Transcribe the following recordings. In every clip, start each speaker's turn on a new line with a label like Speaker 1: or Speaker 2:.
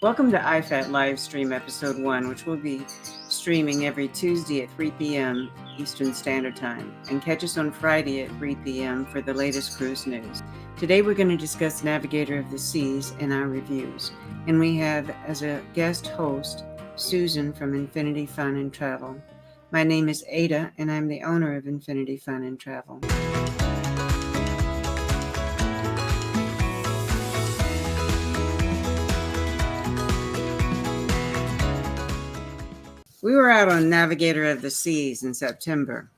Speaker 1: Welcome to IFAT live stream episode 1, which will be streaming every Tuesday at 3 p.m. Eastern Standard Time, and catch us on Friday at 3 p.m. for the latest cruise news. Today we're going to discuss Navigator of the Seas and our reviews, and we have as a guest host Susan from Infinity Fun and Travel. My name is Ada, and I'm the owner of Infinity Fun and Travel. We were out on Navigator of the Seas in September,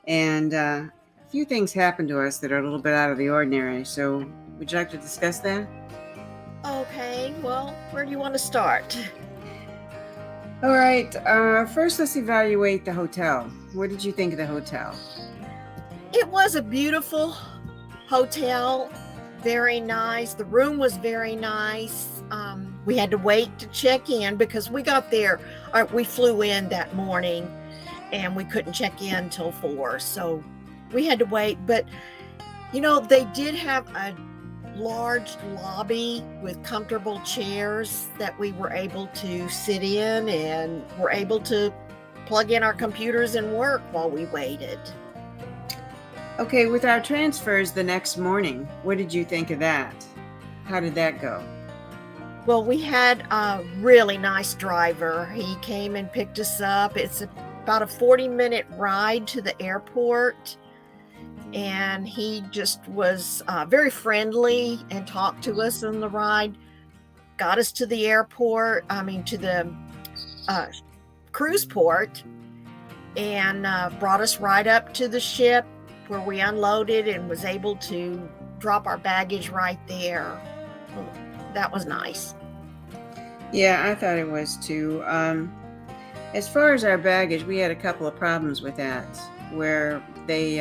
Speaker 1: and a few things happened to us that are a little bit out of the ordinary. So would you like to discuss that?
Speaker 2: Okay, well, where do you want to start?
Speaker 1: All right, first let's evaluate the hotel. What did you think of the hotel?
Speaker 2: It was a beautiful hotel, very nice. The room was very nice. We had to wait to check in because we got there, we flew in that morning and we couldn't check in till 4. So we had to wait, but they did have a large lobby with comfortable chairs that we were able to sit in and were able to plug in our computers and work while we waited.
Speaker 1: Okay, with our transfers the next morning, what did you think of that? How did that go?
Speaker 2: Well, we had a really nice driver. He came and picked us up. It's about a 40-minute ride to the airport. And he just was very friendly and talked to us on the ride. Got us to the airport, to the cruise port. And brought us right up to the ship where we unloaded and was able to drop our baggage right there. That was nice.
Speaker 1: Yeah, I thought it was too. As far as our baggage, we had a couple of problems with that, where they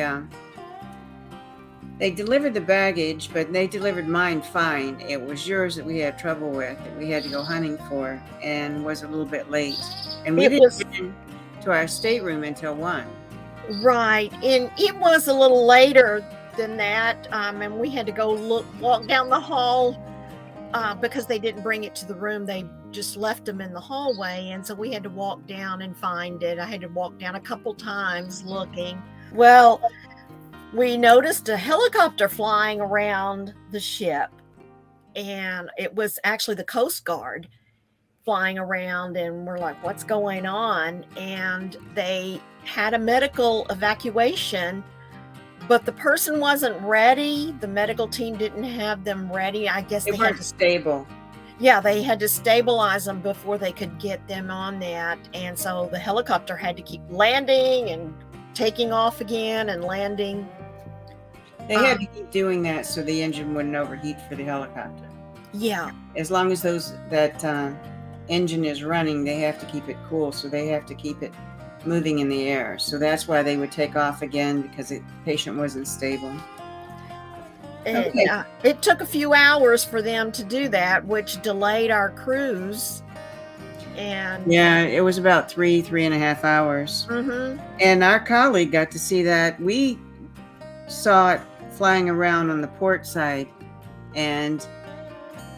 Speaker 1: delivered the baggage, but they delivered mine fine. It was yours that we had trouble with, that we had to go hunting for, and was a little bit late. And we didn't get into our stateroom until 1.
Speaker 2: Right, and it was a little later than that, and we had to go walk down the hall because they didn't bring it to the room. They just left them in the hallway, and so we had to walk down and find it. I had to walk down a couple times looking. Well, we noticed a helicopter flying around the ship, and it was actually the Coast Guard flying around, and we're like, what's going on? And they had a medical evacuation, but the person wasn't ready. The medical team didn't have them ready. I guess
Speaker 1: they weren't stable.
Speaker 2: Yeah, they had to stabilize them before they could get them on that. And so the helicopter had to keep landing and taking off again and landing.
Speaker 1: They had to keep doing that so the engine wouldn't overheat for the helicopter.
Speaker 2: Yeah.
Speaker 1: As long as that engine is running, they have to keep it cool, so they have to keep it moving in the air. So that's why they would take off again, because the patient wasn't stable.
Speaker 2: It took a few hours for them to do that, which delayed our cruise. And
Speaker 1: yeah, it was about 3.5 hours.
Speaker 2: Mm-hmm.
Speaker 1: And our colleague got to see that. We saw it flying around on the port side, and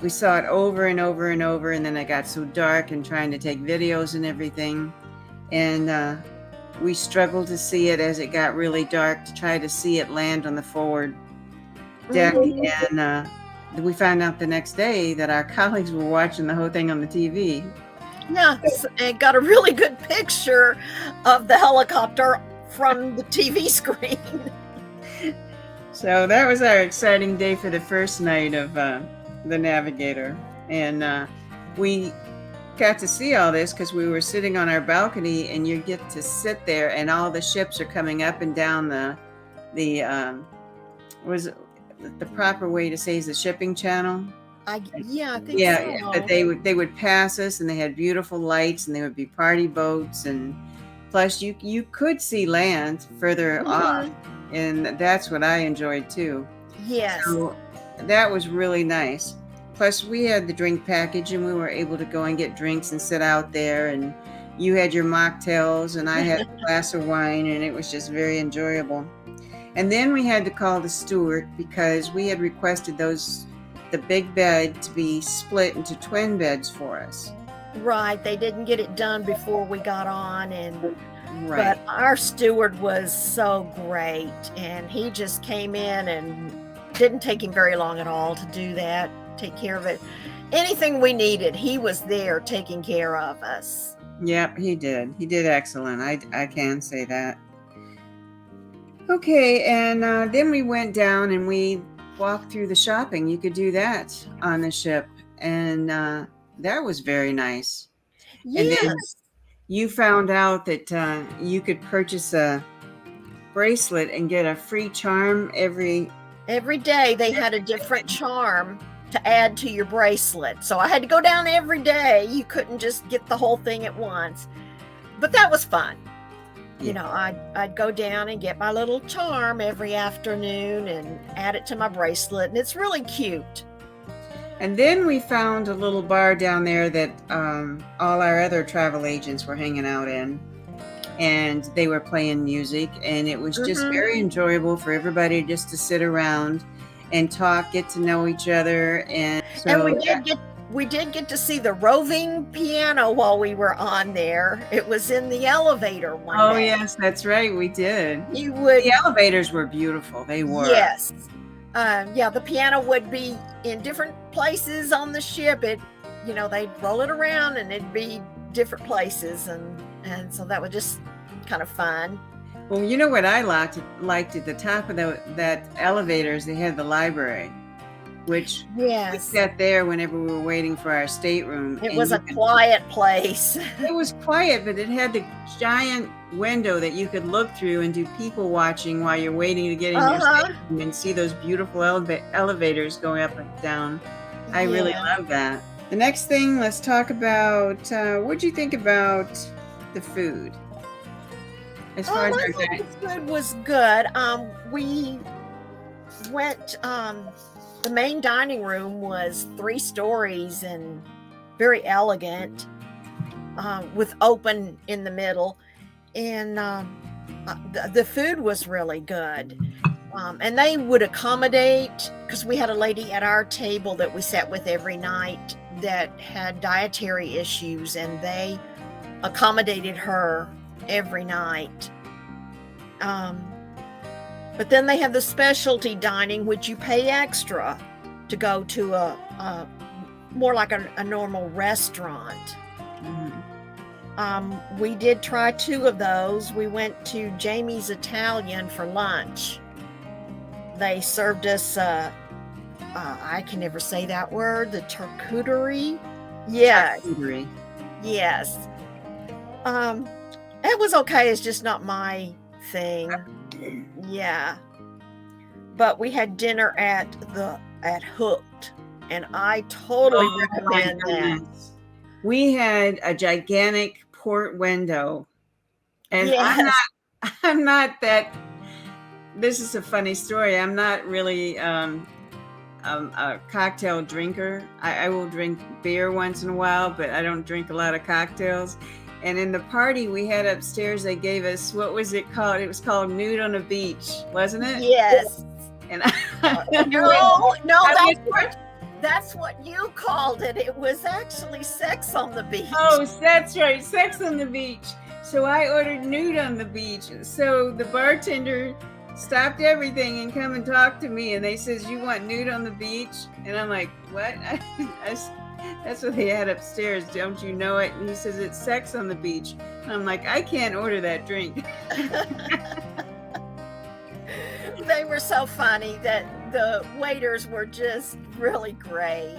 Speaker 1: we saw it over and over and over, and then it got so dark and trying to take videos and everything, and we struggled to see it as it got really dark to try to see it land on the forward deck. Mm-hmm. And we found out the next day that our colleagues were watching the whole thing on the TV.
Speaker 2: Yes, and got a really good picture of the helicopter from the TV screen.
Speaker 1: So that was our exciting day for the first night of the Navigator. And we got to see all this because we were sitting on our balcony, and you get to sit there and all the ships are coming up and down was the proper way to say is the shipping channel.
Speaker 2: I think so.
Speaker 1: Yeah, but they would pass us, and they had beautiful lights, and they would be party boats, and plus you could see land further off, and that's what I enjoyed too.
Speaker 2: Yes.
Speaker 1: So that was really nice. Plus we had the drink package, and we were able to go and get drinks and sit out there, and you had your mocktails and I had a glass of wine, and it was just very enjoyable. And then we had to call the steward because we had requested those the big bed to be split into twin beds for us.
Speaker 2: Right. They didn't get it done before we got on,
Speaker 1: Right.
Speaker 2: but our steward was so great, and he just came in, and didn't take him very long at all to do that, take care of it. Anything we needed, he was there taking care of us.
Speaker 1: Yep, he did. He did excellent. I can say that. Okay, and then we went down and we walked through the shopping. You could do that on the ship, and that was very nice. And then
Speaker 2: Yes.
Speaker 1: you found out that you could purchase a bracelet and get a free charm every.
Speaker 2: Every day they had a different charm to add to your bracelet. So I had to go down every day. You couldn't just get the whole thing at once. But that was fun. You know, I'd go down and get my little charm every afternoon and add it to my bracelet, and it's really cute.
Speaker 1: And then we found a little bar down there that all our other travel agents were hanging out in, and they were playing music, and it was just very enjoyable for everybody just to sit around and talk, get to know each other. And so
Speaker 2: we did get to see the roving piano while we were on there. It was in the elevator one day.
Speaker 1: Oh yes, that's right, we did.
Speaker 2: The
Speaker 1: elevators were beautiful. They were.
Speaker 2: Yes. The piano would be in different places on the ship. They'd roll it around and it'd be different places, and so that was just kind of fun.
Speaker 1: Well, you know what I liked at the top of that elevators, they had the library, which we sat there whenever we were waiting for our stateroom.
Speaker 2: It was a quiet place.
Speaker 1: It was quiet, but it had the giant window that you could look through and do people watching while you're waiting to get in your stateroom and see those beautiful elevators going up and down. I really love that. The next thing, let's talk about what'd you think about the food? As far as
Speaker 2: I thought the food was good. We went. The main dining room was 3 stories and very elegant, with open in the middle, and the food was really good. And they would accommodate, because we had a lady at our table that we sat with every night that had dietary issues, and they accommodated her every night. But then they have the specialty dining, which you pay extra to go to a more like a normal restaurant. We did try 2 of those. We went to Jamie's Italian for lunch. They served us, I can never say that word, the charcuterie. Yes.
Speaker 1: Charcuterie.
Speaker 2: Yes. It was okay. It's just not my thing. Yeah. But we had dinner at Hooked, and I totally recommend that.
Speaker 1: We had a gigantic port window, and I'm not that. This is a funny story. I'm not really a cocktail drinker. I will drink beer once in a while, but I don't drink a lot of cocktails. And in the party we had upstairs, they gave us, what was it called? It was called Nude on the Beach, wasn't it?
Speaker 2: Yes.
Speaker 1: And
Speaker 2: that's what you called it. It was actually Sex on the Beach.
Speaker 1: Oh, that's right, Sex on the Beach. So I ordered Nude on the Beach. So the bartender stopped everything and come and talked to me, and they says, "You want nude on the beach?" And I'm like, "What?" That's what they had upstairs. Don't you know it? And he says, "It's Sex on the Beach." And I'm like, I can't order that drink.
Speaker 2: They were so funny that the waiters were just really great.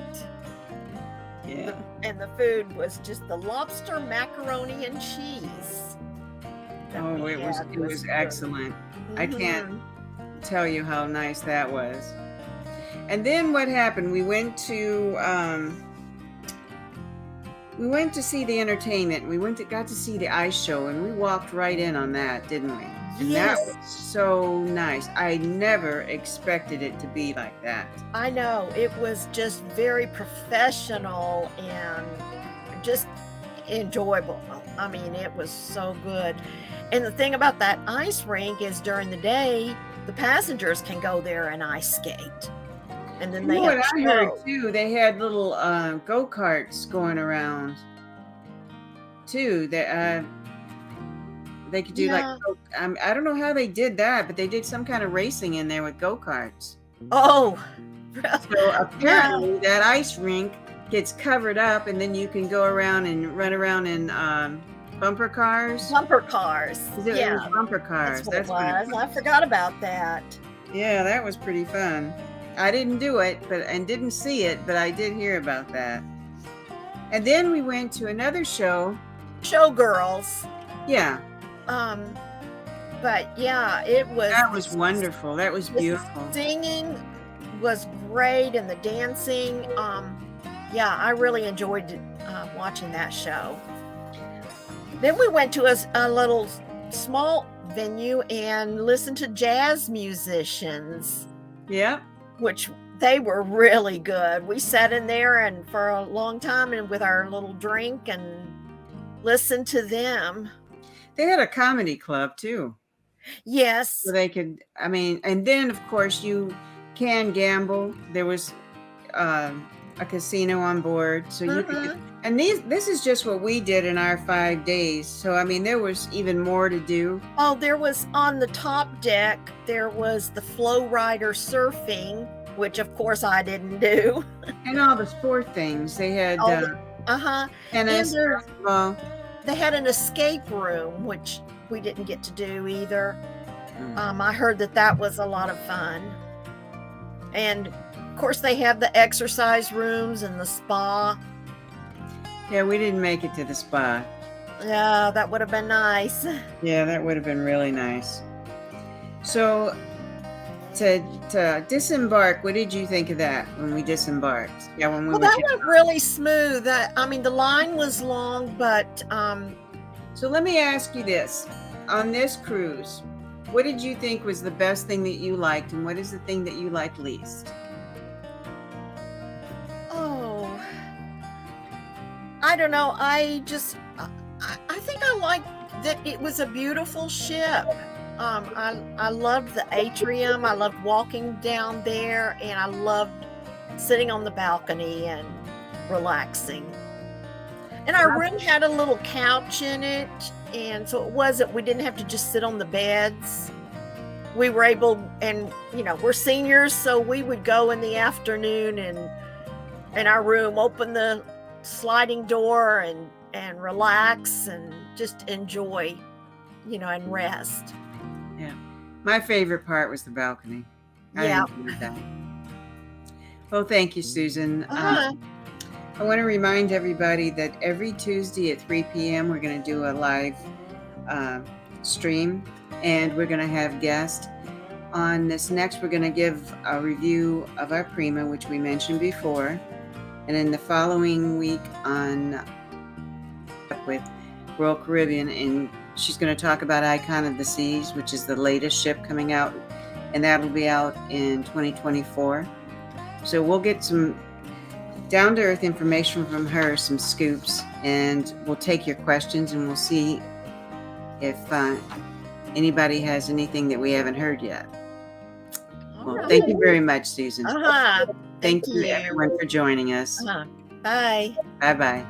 Speaker 1: Yeah.
Speaker 2: And the food was just the lobster macaroni and cheese.
Speaker 1: Oh, it was excellent. I can't tell you how nice that was. And then what happened? We went to see the entertainment. Got to see the ice show, and we walked right in on that, didn't we? And that was so nice. I never expected it to be like that.
Speaker 2: I know. It was just very professional and just enjoyable. I mean, it was so good. And the thing about that ice rink is during the day, the passengers can go there and ice skate. and then
Speaker 1: You
Speaker 2: they
Speaker 1: know
Speaker 2: have
Speaker 1: what
Speaker 2: a
Speaker 1: I heard
Speaker 2: show.
Speaker 1: too? They had little go-karts going around too. That they could do like
Speaker 2: Yeah.
Speaker 1: I don't know how they did that, but they did some kind of racing in there with go-karts.
Speaker 2: Oh,
Speaker 1: So
Speaker 2: yeah.
Speaker 1: apparently that ice rink gets covered up, and then you can go around and run around in bumper cars.
Speaker 2: Bumper cars.
Speaker 1: It
Speaker 2: Yeah,
Speaker 1: was bumper
Speaker 2: that's
Speaker 1: cars.
Speaker 2: what it
Speaker 1: That's what it
Speaker 2: was.
Speaker 1: was.
Speaker 2: I forgot about that.
Speaker 1: Yeah, that was pretty fun. I didn't do it, and didn't see it, but I did hear about that. And then we went to another show.
Speaker 2: Showgirls.
Speaker 1: Yeah,
Speaker 2: Um, but yeah, it was
Speaker 1: that was wonderful. That was
Speaker 2: the
Speaker 1: beautiful.
Speaker 2: singing was great and the dancing. Yeah, I really enjoyed watching that show. Then we went to a little small venue and listened to jazz musicians,
Speaker 1: Yeah,
Speaker 2: which they were really good. We sat in there and for a long time and with our little drink and listened to them.
Speaker 1: they had a comedy club too,
Speaker 2: Yes.
Speaker 1: so they could. I mean, and then of course you can gamble. There was a casino on board, so you could.
Speaker 2: Mhm.
Speaker 1: And this is just what we did in our 5 days. So I mean, there was even more to do.
Speaker 2: Oh, there was on the top deck, there was the flow rider surfing, which of course I didn't do.
Speaker 1: And all the sport things. They had
Speaker 2: All the uh-huh. And
Speaker 1: tennis, basketball.
Speaker 2: they had an escape room, which we didn't get to do either. I heard that was a lot of fun. And of course they have the exercise rooms and the spa.
Speaker 1: Yeah, we didn't make it to the spa.
Speaker 2: Yeah, that would have been nice.
Speaker 1: Yeah, that would have been really nice. So to disembark, what did you think of that when we disembarked? Yeah, when we
Speaker 2: Well,
Speaker 1: were.
Speaker 2: that went really smooth. I mean, the line was long, but
Speaker 1: So let me ask you this. On this cruise, what did you think was the best thing that you liked, and what is the thing that you liked least?
Speaker 2: oh, I don't know. I think I liked that it was a beautiful ship. I loved the atrium. I loved walking down there, and I loved sitting on the balcony and relaxing. And our room had a little couch in it, and so it wasn't. We didn't have to just sit on the beds. We were able, and we're seniors, so we would go in the afternoon and in our room, open the sliding door and relax and just enjoy, and rest.
Speaker 1: Yeah. My favorite part was the balcony.
Speaker 2: Yeah.
Speaker 1: I enjoyed that. Well, thank you, Susan.
Speaker 2: Uh-huh.
Speaker 1: I want to remind everybody that every Tuesday at 3 p.m. we're going to do a live stream, and we're going to have guests. On this next, we're going to give a review of our Prima, which we mentioned before. And in the following week with Royal Caribbean, and she's going to talk about Icon of the Seas, which is the latest ship coming out, and that'll be out in 2024. So we'll get some down-to-earth information from her, some scoops, and we'll take your questions, and we'll see if anybody has anything that we haven't heard yet. Well,
Speaker 2: right.
Speaker 1: Thank you very much, Susan.
Speaker 2: Uh-huh.
Speaker 1: Thank you, everyone, for joining us.
Speaker 2: Uh-huh. Bye.
Speaker 1: Bye-bye.